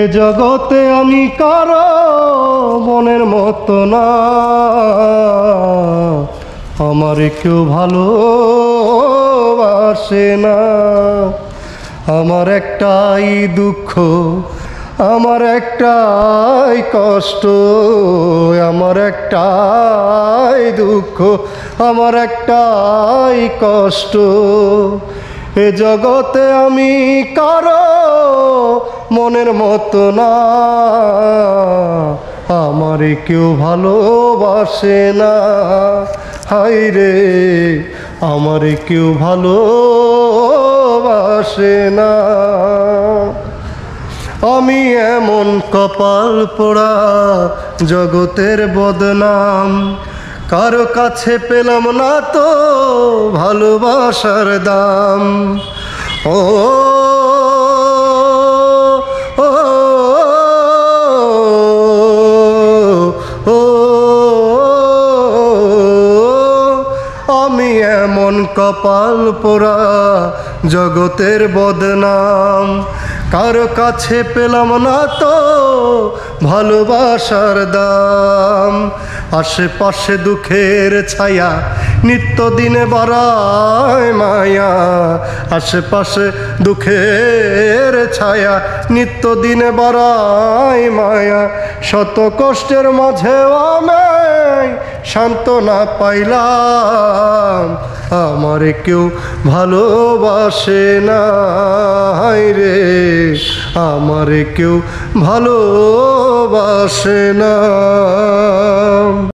এ জগতে আমি কারো মনের মতো না, আমার কেউ ভালোবাসে না। আমার একটাই দুঃখ, আমার একটাই কষ্ট, আমার একটাই দুঃখ, আমার একটাই কষ্ট। এ জগতে আমি কারো মনের মতো না, আমার কেউ ভালোবাসে না। হায় রে, আমার কেউ ভালোবাসে না। আমি এমন কপাল পোড়া, জগতের বদনাম, কারো কাছে পেলাম না তো ভালোবাসার দাম। ও ও ও আমি এমন কপাল পোড়া, জগতের বদনাম, কারো কাছে পেলাম না তো ভালোবাসার দাম। আশেপাশে দুঃখের ছায়া, নিত্যদিনে বাড়ায় মায়া। আশেপাশে দুঃখের ছায়া, নিত্যদিনে বাড়ায় মায়া। শত কষ্টের মাঝেও আমি সান্ত্বনা পাইলাম, আমার কেউ ভালোবাসে না। হায় রে, আমার কেউ ভালোবাসে না।